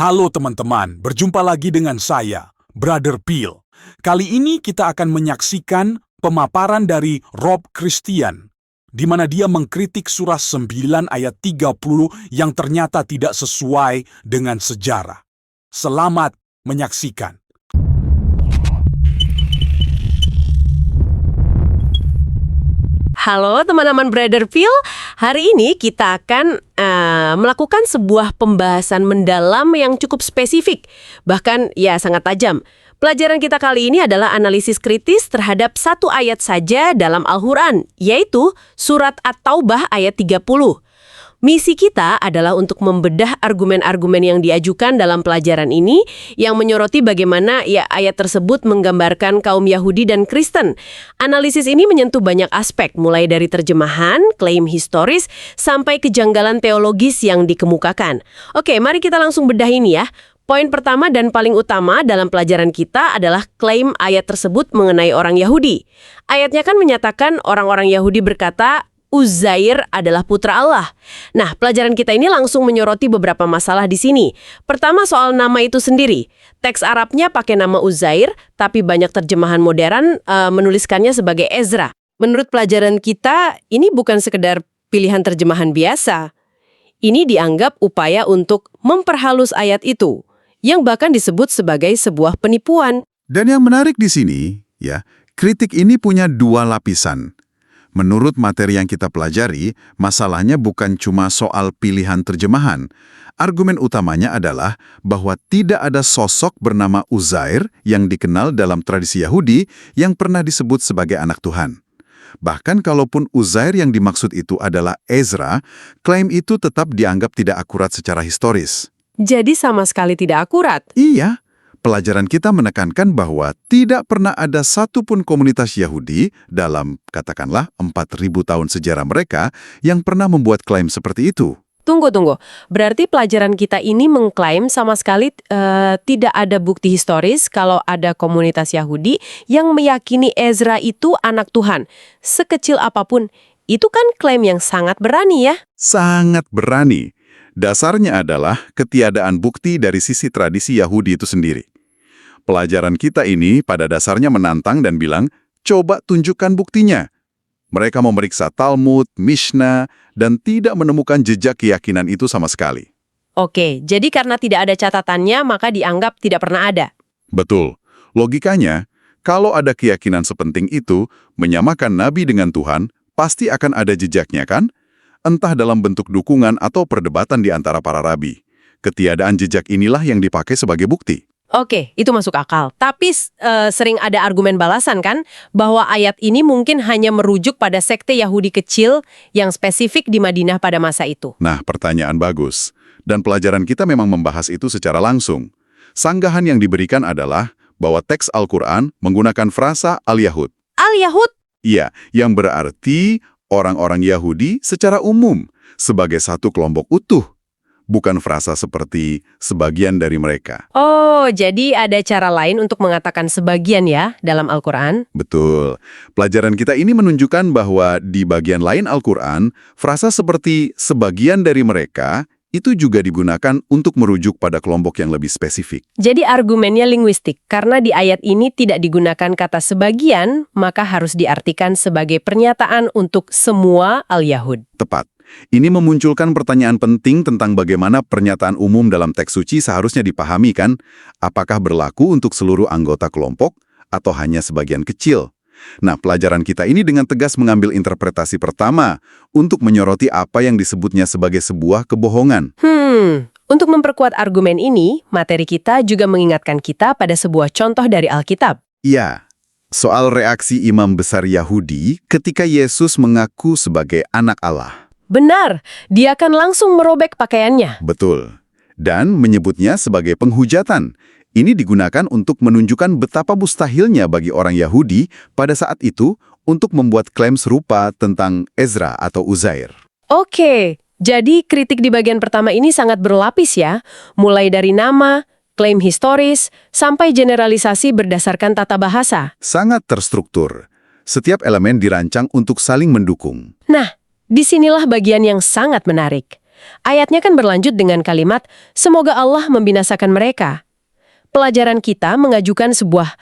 Halo teman-teman, berjumpa lagi dengan saya, Brother Phil. Kali ini kita akan menyaksikan pemaparan dari Rob Christian, di mana dia mengkritik surah 9 ayat 30 yang ternyata tidak sesuai dengan sejarah. Selamat menyaksikan. Halo teman-teman Brother Phil, hari ini kita akan melakukan sebuah pembahasan mendalam yang cukup spesifik, bahkan ya sangat tajam. Pelajaran kita kali ini adalah analisis kritis terhadap satu ayat saja dalam Al-Quran, yaitu surat At-Taubah ayat 30. Misi kita adalah untuk membedah argumen-argumen yang diajukan dalam pelajaran ini yang menyoroti bagaimana ayat tersebut menggambarkan kaum Yahudi dan Kristen. Analisis ini menyentuh banyak aspek, mulai dari terjemahan, klaim historis, sampai kejanggalan teologis yang dikemukakan. Oke, mari kita langsung bedah ini ya. Poin pertama dan paling utama dalam pelajaran kita adalah klaim ayat tersebut mengenai orang Yahudi. Ayatnya kan menyatakan orang-orang Yahudi berkata, Uzair adalah putra Allah. Nah, pelajaran kita ini langsung menyoroti beberapa masalah di sini. Pertama soal nama itu sendiri. Teks Arabnya pakai nama Uzair, tapi banyak terjemahan modern menuliskannya sebagai Ezra. Menurut pelajaran kita, ini bukan sekedar pilihan terjemahan biasa. Ini dianggap upaya untuk memperhalus ayat itu, yang bahkan disebut sebagai sebuah penipuan. Dan yang menarik di sini, kritik ini punya dua lapisan. Menurut materi yang kita pelajari, masalahnya bukan cuma soal pilihan terjemahan. Argumen utamanya adalah bahwa tidak ada sosok bernama Uzair yang dikenal dalam tradisi Yahudi yang pernah disebut sebagai anak Tuhan. Bahkan kalaupun Uzair yang dimaksud itu adalah Ezra, klaim itu tetap dianggap tidak akurat secara historis. Jadi sama sekali tidak akurat. Iya. Pelajaran kita menekankan bahwa tidak pernah ada satupun komunitas Yahudi dalam, katakanlah, 4.000 tahun sejarah mereka yang pernah membuat klaim seperti itu. Tunggu. Berarti pelajaran kita ini mengklaim sama sekali tidak ada bukti historis kalau ada komunitas Yahudi yang meyakini Ezra itu anak Tuhan. Sekecil apapun, itu kan klaim yang sangat berani ya? Sangat berani. Dasarnya adalah ketiadaan bukti dari sisi tradisi Yahudi itu sendiri. Pelajaran kita ini pada dasarnya menantang dan bilang, coba tunjukkan buktinya. Mereka memeriksa Talmud, Mishnah, dan tidak menemukan jejak keyakinan itu sama sekali. Oke, jadi karena tidak ada catatannya, maka dianggap tidak pernah ada. Betul. Logikanya, kalau ada keyakinan sepenting itu, menyamakan Nabi dengan Tuhan, pasti akan ada jejaknya kan? Entah dalam bentuk dukungan atau perdebatan di antara para rabi. Ketiadaan jejak inilah yang dipakai sebagai bukti. Oke, itu masuk akal. Tapi sering ada argumen balasan kan, bahwa ayat ini mungkin hanya merujuk pada sekte Yahudi kecil yang spesifik di Madinah pada masa itu. Nah, pertanyaan bagus. Dan pelajaran kita memang membahas itu secara langsung. Sanggahan yang diberikan adalah bahwa teks Al-Quran menggunakan frasa Al-Yahud. Al-Yahud? Iya, yang berarti orang-orang Yahudi secara umum sebagai satu kelompok utuh. Bukan frasa seperti sebagian dari mereka. Oh, jadi ada cara lain untuk mengatakan sebagian ya dalam Al-Quran? Betul. Pelajaran kita ini menunjukkan bahwa di bagian lain Al-Quran, frasa seperti sebagian dari mereka itu juga digunakan untuk merujuk pada kelompok yang lebih spesifik. Jadi argumennya linguistik, karena di ayat ini tidak digunakan kata sebagian, maka harus diartikan sebagai pernyataan untuk semua al-Yahud. Tepat. Ini memunculkan pertanyaan penting tentang bagaimana pernyataan umum dalam teks suci seharusnya dipahami kan? Apakah berlaku untuk seluruh anggota kelompok atau hanya sebagian kecil? Nah, pelajaran kita ini dengan tegas mengambil interpretasi pertama untuk menyoroti apa yang disebutnya sebagai sebuah kebohongan. Untuk memperkuat argumen ini, materi kita juga mengingatkan kita pada sebuah contoh dari Alkitab. Iya, soal reaksi imam besar Yahudi ketika Yesus mengaku sebagai anak Allah. Benar, dia akan langsung merobek pakaiannya. Betul. Dan menyebutnya sebagai penghujatan. Ini digunakan untuk menunjukkan betapa mustahilnya bagi orang Yahudi pada saat itu untuk membuat klaim serupa tentang Ezra atau Uzair. Oke, jadi kritik di bagian pertama ini sangat berlapis ya. Mulai dari nama, klaim historis, sampai generalisasi berdasarkan tata bahasa. Sangat terstruktur. Setiap elemen dirancang untuk saling mendukung. Nah, disinilah bagian yang sangat menarik. Ayatnya kan berlanjut dengan kalimat, semoga Allah membinasakan mereka. Pelajaran kita mengajukan sebuah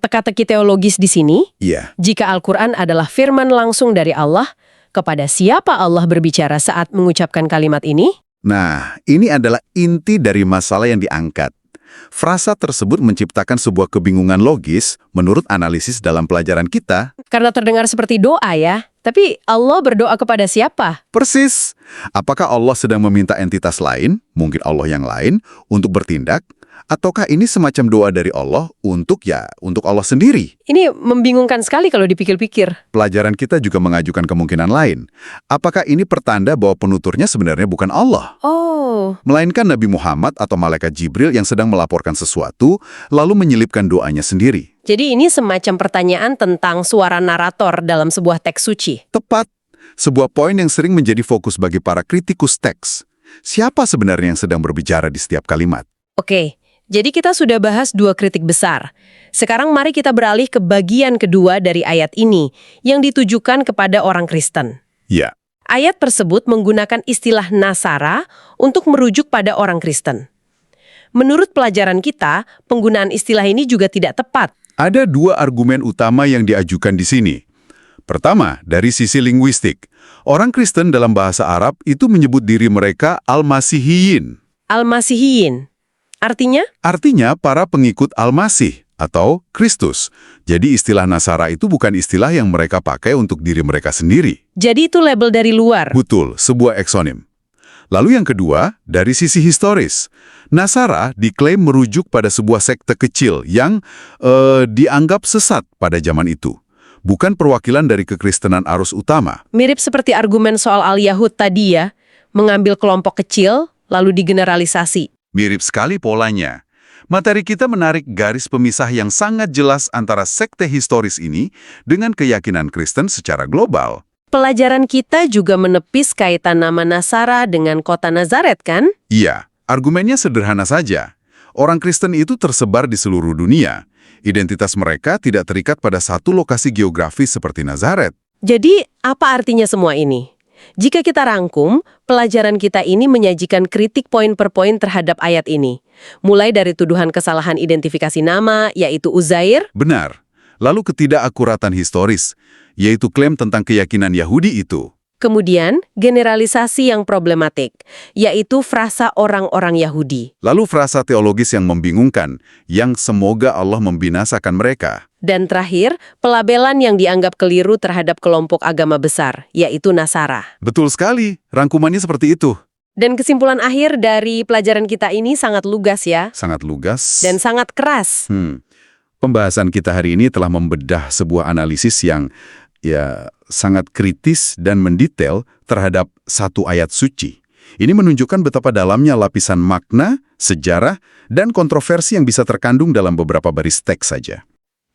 teka-teki teologis di sini. Iya. Jika Al-Quran adalah firman langsung dari Allah, kepada siapa Allah berbicara saat mengucapkan kalimat ini? Nah, ini adalah inti dari masalah yang diangkat. Frasa tersebut menciptakan sebuah kebingungan logis menurut analisis dalam pelajaran kita. Karena terdengar seperti doa ya, tapi Allah berdoa kepada siapa? Persis. Apakah Allah sedang meminta entitas lain, mungkin Allah yang lain, untuk bertindak? Ataukah ini semacam doa dari Allah untuk Allah sendiri? Ini membingungkan sekali kalau dipikir-pikir. Pelajaran kita juga mengajukan kemungkinan lain. Apakah ini pertanda bahwa penuturnya sebenarnya bukan Allah? Oh, Melainkan Nabi Muhammad atau Malaikat Jibril yang sedang melaporkan sesuatu, lalu menyelipkan doanya sendiri. jadi ini semacam pertanyaan tentang suara narator dalam sebuah teks suci. Tepat. Sebuah poin yang sering menjadi fokus bagi para kritikus teks. Siapa sebenarnya yang sedang berbicara di setiap kalimat? Oke, jadi kita sudah bahas dua kritik besar. Sekarang mari kita beralih ke bagian kedua dari ayat ini, yang ditujukan kepada orang Kristen. Ya. Ayat tersebut menggunakan istilah Nasara untuk merujuk pada orang Kristen. Menurut pelajaran kita, penggunaan istilah ini juga tidak tepat. Ada dua argumen utama yang diajukan di sini. Pertama, dari sisi linguistik. Orang Kristen dalam bahasa Arab itu menyebut diri mereka Al-Masihiyin. Al-Masihiyin. Artinya? Artinya para pengikut Al-Masih atau Kristus. Jadi istilah Nasara itu bukan istilah yang mereka pakai untuk diri mereka sendiri. Jadi itu label dari luar. Betul, sebuah eksonim. Lalu yang kedua, dari sisi historis. Nasara diklaim merujuk pada sebuah sekte kecil yang dianggap sesat pada zaman itu. Bukan perwakilan dari kekristenan arus utama. Mirip seperti argumen soal Al-Yahud tadi ya, mengambil kelompok kecil lalu digeneralisasi. Mirip sekali polanya. Materi kita menarik garis pemisah yang sangat jelas antara sekte historis ini dengan keyakinan Kristen secara global. Pelajaran kita juga menepis kaitan nama Nasara dengan kota Nazaret kan? Iya, argumennya sederhana saja. Orang Kristen itu tersebar di seluruh dunia. Identitas mereka tidak terikat pada satu lokasi geografis seperti Nazaret. Jadi, apa artinya semua ini? Jika kita rangkum, pelajaran kita ini menyajikan kritik poin per poin terhadap ayat ini. Mulai dari tuduhan kesalahan identifikasi nama, yaitu Uzair. Benar. Lalu ketidakakuratan historis, yaitu klaim tentang keyakinan Yahudi itu. Kemudian, generalisasi yang problematik, yaitu frasa orang-orang Yahudi. Lalu frasa teologis yang membingungkan, yang semoga Allah membinasakan mereka. Dan terakhir, pelabelan yang dianggap keliru terhadap kelompok agama besar, yaitu Nasara. Betul sekali, rangkumannya seperti itu. Dan kesimpulan akhir dari pelajaran kita ini sangat lugas ya. Sangat lugas. Dan sangat keras. Pembahasan kita hari ini telah membedah sebuah analisis yang sangat kritis dan mendetail terhadap satu ayat suci. Ini menunjukkan betapa dalamnya lapisan makna, sejarah, dan kontroversi yang bisa terkandung dalam beberapa baris teks saja.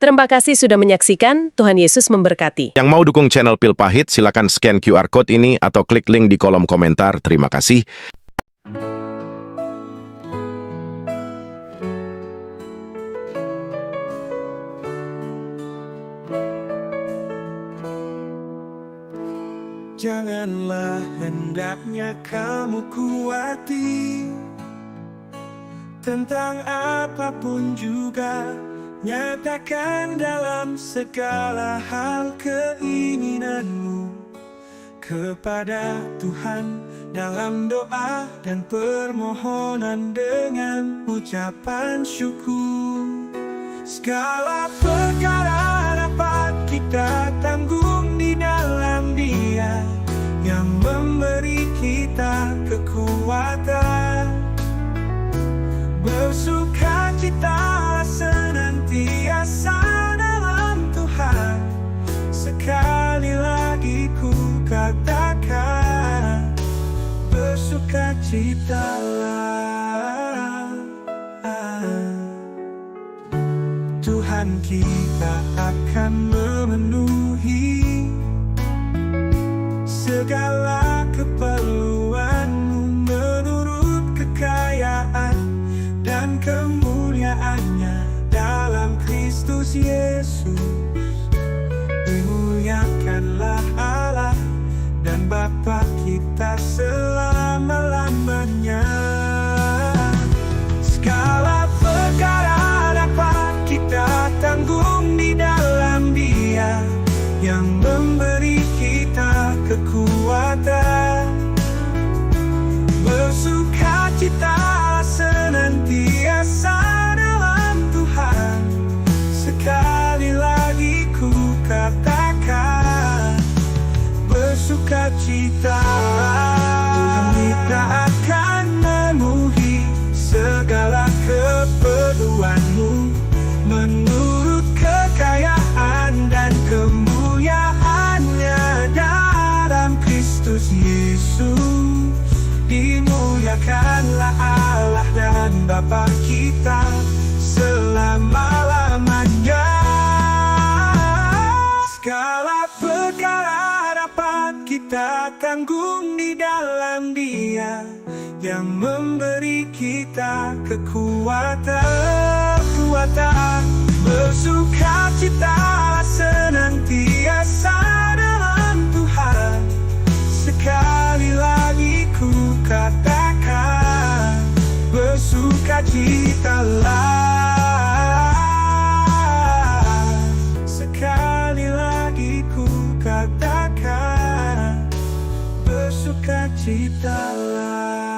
Terima kasih sudah menyaksikan. Tuhan Yesus memberkati. Yang mau dukung channel Pil Pahit, silakan scan QR Code ini atau klik link di kolom komentar. Terima kasih. Janganlah hendaknya kamu kuati tentang apapun juga, nyatakan dalam segala hal keinginanmu kepada Tuhan dalam doa dan permohonan dengan ucapan syukur. Segala perkara dapat kita tanggung di dalam Dia yang memberi kita kekuatan. Bersukacita senantiasa dalam Tuhan. Sekali lagi ku katakan, bersukacitalah. Tuhan kita akan memenuhi segala keperluanmu menurut kekayaan dan kemuliaannya dalam Kristus Yesus. Dimuliakanlah Allah dan Bapa kita selalu. Bapa kita selama-lamanya. Segala perkara dapat kita tanggung di dalam Dia yang memberi kita kekuatan, bersukacita senantiasa dalam Tuhan. Sekali lagi ku katakan, bersukacitalah. Sekali lagi ku katakan, bersukacitalah.